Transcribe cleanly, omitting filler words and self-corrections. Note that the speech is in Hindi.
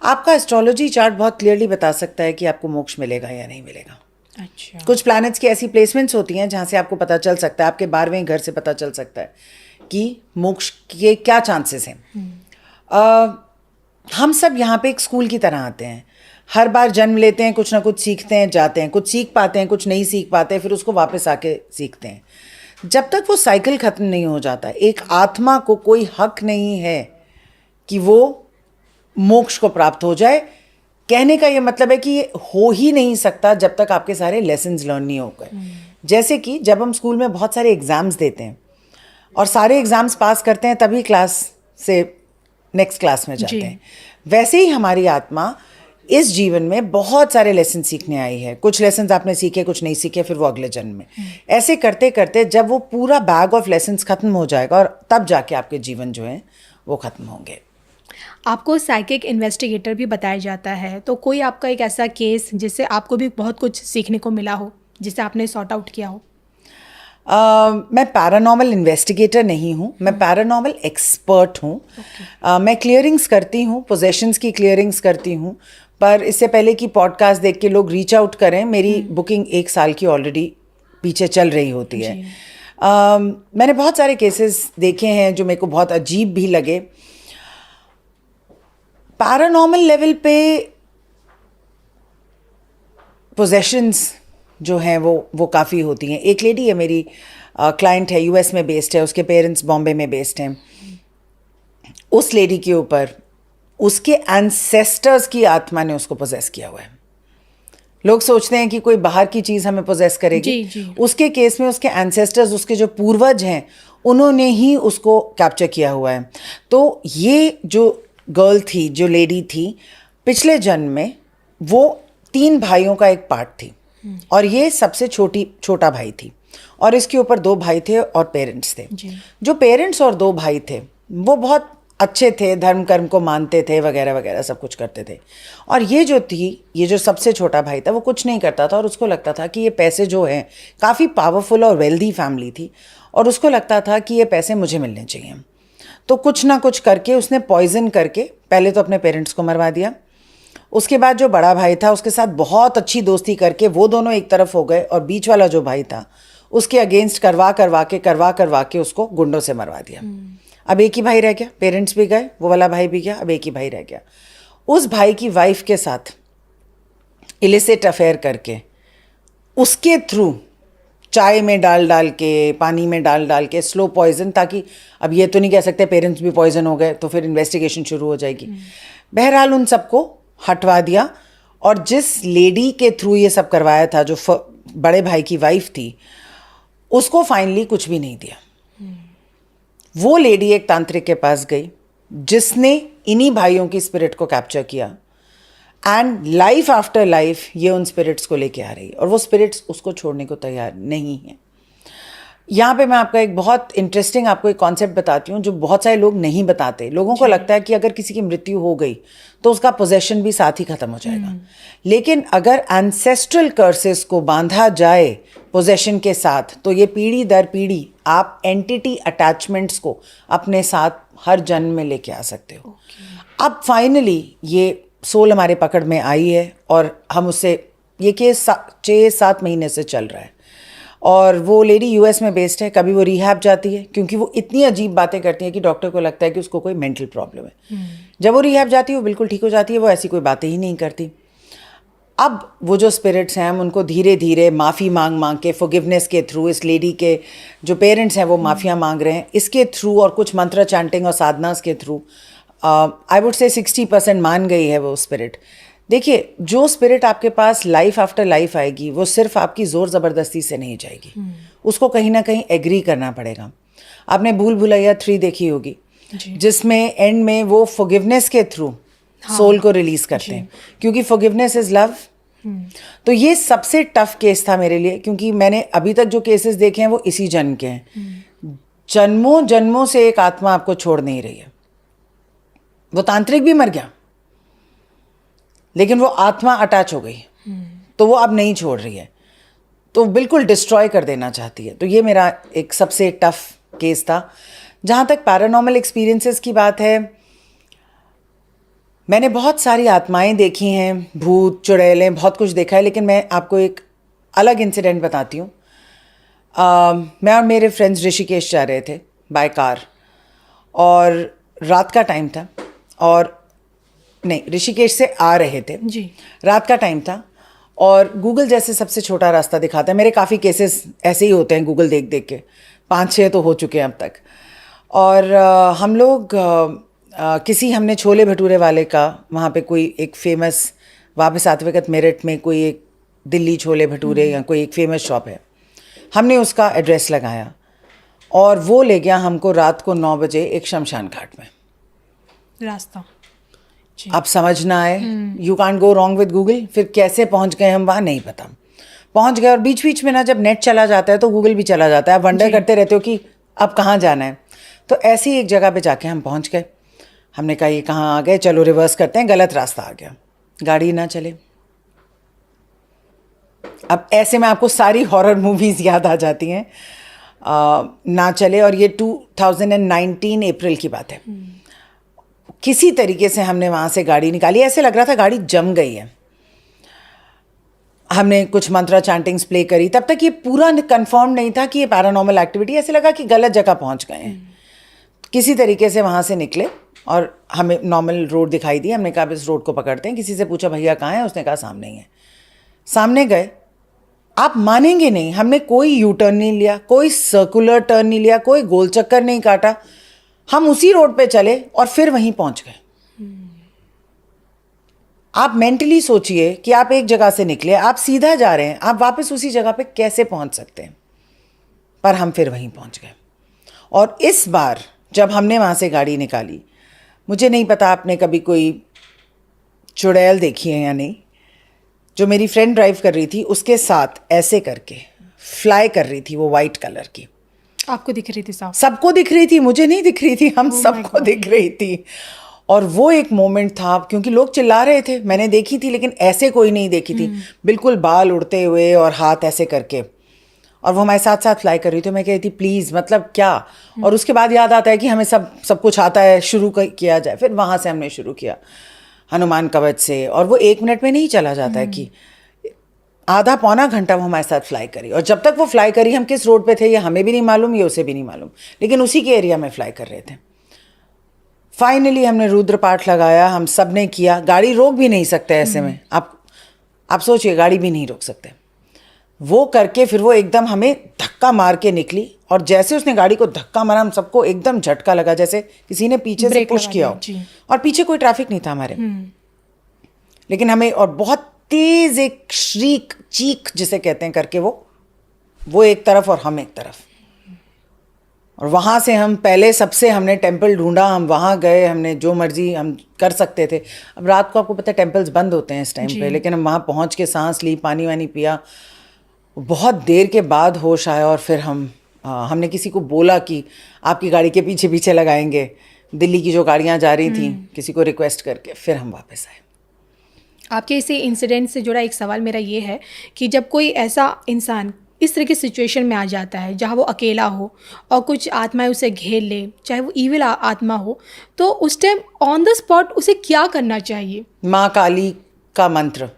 आपका एस्ट्रोलॉजी चार्ट बहुत क्लियरली बता सकता है कि आपको मोक्ष मिलेगा या नहीं मिलेगा। अच्छा। कुछ प्लैनेट्स की ऐसी प्लेसमेंट्स होती हैं जहाँ से आपको पता चल सकता है, आपके 12वें घर से पता चल सकता है कि मोक्ष के क्या चांसेस हैं। हम सब यहाँ पे एक स्कूल की तरह आते हैं, हर बार जन्म लेते हैं, कुछ ना कुछ सीखते हैं, जाते हैं, कुछ सीख पाते हैं, कुछ नहीं सीख पाते, फिर उसको वापस आके सीखते हैं। जब तक वो साइकिल ख़त्म नहीं हो जाता, एक आत्मा को कोई हक नहीं है कि वो मोक्ष को प्राप्त हो जाए। कहने का ये मतलब है कि ये हो ही नहीं सकता जब तक आपके सारे लेसन्स लर्न नहीं हो गए। जैसे कि जब हम स्कूल में बहुत सारे एग्ज़ाम्स देते हैं और सारे एग्ज़ाम्स पास करते हैं तभी क्लास से नेक्स्ट क्लास में जाते हैं, वैसे ही हमारी आत्मा इस जीवन में बहुत सारे लेसन सीखने आई है। कुछ लेसन आपने सीखे, कुछ नहीं सीखे, फिर वो अगले जन्म में। ऐसे करते करते जब वो पूरा बैग ऑफ लेसन्स ख़त्म हो जाएगा और तब जाके आपके जीवन जो है वो ख़त्म होंगे। आपको साइकिक इन्वेस्टिगेटर भी बताया जाता है, तो कोई आपका एक ऐसा केस जिससे आपको भी बहुत कुछ सीखने को मिला हो, जिसे आपने सॉर्ट आउट किया हो? मैं पैरानॉर्मल इन्वेस्टिगेटर नहीं हूँ, मैं पैरानॉर्मल एक्सपर्ट हूँ। मैं क्लियरिंग्स करती हूँ, पोजेशंस की क्लियरिंग्स करती हूँ, पर इससे पहले कि पॉडकास्ट देख के लोग रीच आउट करें, मेरी बुकिंग 1 साल की ऑलरेडी पीछे चल रही होती है। मैंने बहुत सारे केसेस देखे हैं जो मेरे को बहुत अजीब भी लगे। पैरानॉर्मल लेवल पे पोजेशंस जो हैं वो काफ़ी होती हैं। एक लेडी है मेरी, क्लाइंट है, यूएस में बेस्ड है, उसके पेरेंट्स बॉम्बे में बेस्ड हैं। उस लेडी के ऊपर उसके एंसेस्टर्स की आत्मा ने उसको पोजेस किया हुआ है। लोग सोचते हैं कि कोई बाहर की चीज़ हमें पोजेस करेगी। जी। उसके केस में उसके एंसेस्टर्स, उसके जो पूर्वज हैं, उन्होंने ही उसको कैप्चर किया हुआ है। तो ये जो गर्ल थी, जो लेडी थी, पिछले जन्म में वो 3 भाइयों का एक पार्ट थी और ये सबसे छोटा भाई थी और इसके ऊपर 2 भाई थे और पेरेंट्स थे। जो पेरेंट्स और 2 भाई थे वो बहुत अच्छे थे, धर्म कर्म को मानते थे, वगैरह वगैरह सब कुछ करते थे। और ये जो सबसे छोटा भाई था वो कुछ नहीं करता था और उसको लगता था कि ये पैसे जो हैं, काफ़ी पावरफुल और वेल्दी फैमिली थी और उसको लगता था कि ये पैसे मुझे मिलने चाहिए। तो कुछ ना कुछ करके उसने पॉइजन करके पहले तो अपने पेरेंट्स को मरवा दिया। उसके बाद जो बड़ा भाई था उसके साथ बहुत अच्छी दोस्ती करके वो दोनों एक तरफ हो गए और बीच वाला जो भाई था उसके अगेंस्ट करवा के उसको गुंडों से मरवा दिया। अब एक ही भाई रह गया, पेरेंट्स भी गए, वो वाला भाई भी गया, अब एक ही भाई रह गया। उस भाई की वाइफ के साथ इलिसिट अफेयर करके उसके थ्रू चाय में डाल के, पानी में डाल के स्लो पॉइजन, ताकि अब ये तो नहीं कह सकते पेरेंट्स भी पॉइजन हो गए तो फिर इन्वेस्टिगेशन शुरू हो जाएगी। बहरहाल उन सबको हटवा दिया और जिस लेडी के थ्रू ये सब करवाया था, जो बड़े भाई की वाइफ थी, उसको फाइनली कुछ भी नहीं दिया। वो लेडी एक तांत्रिक के पास गई जिसने इन्हीं भाइयों की स्पिरिट को कैप्चर किया एंड लाइफ आफ्टर लाइफ ये उन स्पिरिट्स को लेके आ रही है और वो स्पिरिट्स उसको छोड़ने को तैयार नहीं है। यहाँ पे मैं आपका एक बहुत इंटरेस्टिंग आपको एक कॉन्सेप्ट बताती हूँ जो बहुत सारे लोग नहीं बताते। लोगों को लगता है कि अगर किसी की मृत्यु हो गई तो उसका पोजेशन भी साथ ही खत्म हो जाएगा, लेकिन अगर एंसेस्ट्रल कर्सेस को बांधा जाए पोजेशन के साथ तो ये पीढ़ी दर पीढ़ी आप एंटिटी अटैचमेंट्स को अपने साथ हर जन्म में लेके आ सकते हो। अब फाइनली ये सोल हमारे पकड़ में आई है और हम उससे ये केस 6-7 महीने से चल रहा है और वो लेडी यूएस में बेस्ड है। कभी वो रिहैब जाती है क्योंकि वो इतनी अजीब बातें करती है कि डॉक्टर को लगता है कि उसको कोई मेंटल प्रॉब्लम है। जब वो रिहैब जाती है वो बिल्कुल ठीक हो जाती है, वो ऐसी कोई बातें ही नहीं करती। अब वो जो स्पिरिट्स हैं हम उनको धीरे धीरे माफ़ी मांग के, फॉरगिवनेस के थ्रू, इस लेडी के जो पेरेंट्स हैं वो माफ़िया मांग रहे हैं, इसके थ्रू और कुछ मंत्र चैंटिंग और साधनास के थ्रू आई वुड से 60% मान गई है वो स्पिरिट। देखिए, जो स्पिरिट आपके पास लाइफ आफ्टर लाइफ आएगी वो सिर्फ आपकी ज़ोर ज़बरदस्ती से नहीं जाएगी, उसको कहीं ना कहीं एग्री करना पड़ेगा। आपने भूल भुलैया 3 देखी होगी जिसमें एंड में वो फॉरगिवनेस के थ्रू सोल को रिलीज करते हैं क्योंकि फॉरगिवनेस इज लव। तो ये सबसे टफ केस था मेरे लिए क्योंकि मैंने अभी तक जो केसेस देखे हैं वो इसी जन्म के हैं। जन्मों जन्मों से एक आत्मा आपको छोड़ नहीं रही है। वो तांत्रिक भी मर गया लेकिन वो आत्मा अटैच हो गई तो वो अब नहीं छोड़ रही है, तो बिल्कुल डिस्ट्रॉय कर देना चाहती है। तो ये मेरा एक सबसे टफ केस था। जहाँ तक पैरानॉर्मल एक्सपीरियंसेस की बात है, मैंने बहुत सारी आत्माएं देखी हैं, भूत चुड़ैलें, बहुत कुछ देखा है, लेकिन मैं आपको एक अलग इंसिडेंट बताती हूँ। मैं और मेरे फ्रेंड्स ऋषिकेश जा रहे थे बाय कार, और रात का टाइम था, और नहीं, ऋषिकेश से आ रहे थे जी। रात का टाइम था, और गूगल जैसे सबसे छोटा रास्ता दिखाता है। मेरे काफ़ी केसेस ऐसे ही होते हैं गूगल देख देख के, 5-6 तो हो चुके हैं अब तक। और हम लोग किसी, हमने छोले भटूरे वाले का, वहाँ पे कोई एक फेमस, वहाँ पे सात्विकत मेरठ में कोई एक दिल्ली छोले भटूरे या कोई एक फेमस शॉप है, हमने उसका एड्रेस लगाया, और वो ले गया हमको रात को 9 बजे एक शमशान घाट में। रास्ता अब समझ ना आए, you can't go wrong with Google. फिर कैसे पहुंच गए हम वहाँ नहीं पता, पहुंच गए। और बीच बीच में ना जब नेट चला जाता है तो गूगल भी चला जाता है, आप वंडर करते रहते हो कि अब कहाँ जाना है। तो ऐसी एक जगह पे जाके हम पहुंच गए। हमने कहा ये कहाँ आ गए, चलो रिवर्स करते हैं, गलत रास्ता आ गया, गाड़ी ना चले। अब ऐसे में आपको सारी हॉरर मूवीज़ याद आ जाती हैं। ना चले, और ये 2019 अप्रैल की बात है। किसी तरीके से हमने वहाँ से गाड़ी निकाली, ऐसे लग रहा था गाड़ी जम गई है। हमने कुछ मंत्रा चैंटिंग्स प्ले करी, तब तक ये पूरा कंफर्म नहीं था कि ये पैरानॉर्मल एक्टिविटी, ऐसे लगा कि गलत जगह पहुँच गए हैं। किसी तरीके से वहाँ से निकले, और हमें नॉर्मल रोड दिखाई दी। हमने कहा अब इस रोड को पकड़ते हैं। किसी से पूछा भैया कहाँ है, उसने कहा सामने ही है। सामने गए, आप मानेंगे नहीं, हमने कोई यू टर्न नहीं लिया, कोई सर्कुलर टर्न नहीं लिया, कोई गोल चक्कर नहीं काटा, हम उसी रोड पे चले और फिर वहीं पहुंच गए। आप मेंटली सोचिए कि आप एक जगह से निकले, आप सीधा जा रहे हैं, आप वापस उसी जगह पे कैसे पहुंच सकते हैं। पर हम फिर वहीं पहुंच गए। और इस बार जब हमने वहाँ से गाड़ी निकाली, मुझे नहीं पता आपने कभी कोई चुड़ैल देखी है या नहीं। जो मेरी फ्रेंड ड्राइव कर रही थी, उसके साथ ऐसे करके फ्लाई कर रही थी वो, वाइट कलर की। आपको दिख रही थी साहब? सबको दिख रही थी, मुझे नहीं दिख रही थी, हम Oh my सबको God. दिख रही थी। और वो एक मोमेंट था, क्योंकि लोग चिल्ला रहे थे, मैंने देखी थी, लेकिन ऐसे कोई नहीं देखी थी। बिल्कुल बाल उड़ते हुए और हाथ ऐसे करके, और वो हमारे साथ साथ फ्लाई कर रही थी। मैं कह रही थी प्लीज़, मतलब क्या। और उसके बाद याद आता है कि हमें सब कुछ आता है, शुरू किया जाए। फिर वहाँ से हमने शुरू किया हनुमान कवच से, और वो 1 मिनट में नहीं चला जाता है कि आधा पौना घंटा वो हमारे साथ फ्लाई करी। और जब तक वो फ्लाई करी, हम किस रोड पे थे ये हमें भी नहीं मालूम, ये उसे भी नहीं मालूम, लेकिन उसी के एरिया में फ्लाई कर रहे थे। फाइनली हमने रुद्र पाठ लगाया, हम सब ने किया। गाड़ी रोक भी नहीं सकते ऐसे में, आप सोचिए, गाड़ी भी नहीं रोक सकते। वो करके फिर वो एकदम हमें धक्का मार के निकली, और जैसे उसने गाड़ी को धक्का मारा, हम सबको एकदम झटका लगा, जैसे किसी ने पीछे से ब्रेक पुश लगा किया दिया, हो। जी। और पीछे कोई ट्रैफिक नहीं था हमारे, लेकिन हमें, और बहुत तेज एक श्रीक, चीख जिसे कहते हैं, करके वो एक तरफ और हम एक तरफ। और वहाँ से हम पहले सबसे हमने टेंपल ढूंढा, हम वहाँ गए, हमने जो मर्जी हम कर सकते थे। अब रात को आपको पता है टेंपल्स बंद होते हैं इस टाइम पे, लेकिन हम वहाँ पहुँच के सांस ली, पानी वानी पिया। बहुत देर के बाद होश आया, और फिर हमने किसी को बोला कि आपकी गाड़ी के पीछे पीछे लगाएंगे। दिल्ली की जो गाड़ियाँ जा रही थी, किसी को रिक्वेस्ट करके फिर हम वापस आए। आपके इसी इंसिडेंट से जुड़ा एक सवाल मेरा ये है कि जब कोई ऐसा इंसान इस तरह की सिचुएशन में आ जाता है जहाँ वो अकेला हो और कुछ आत्माएं उसे घेर ले, चाहे वो ईविल आत्मा हो, तो उस टाइम ऑन द स्पॉट उसे क्या करना चाहिए? माँ काली का मंत्र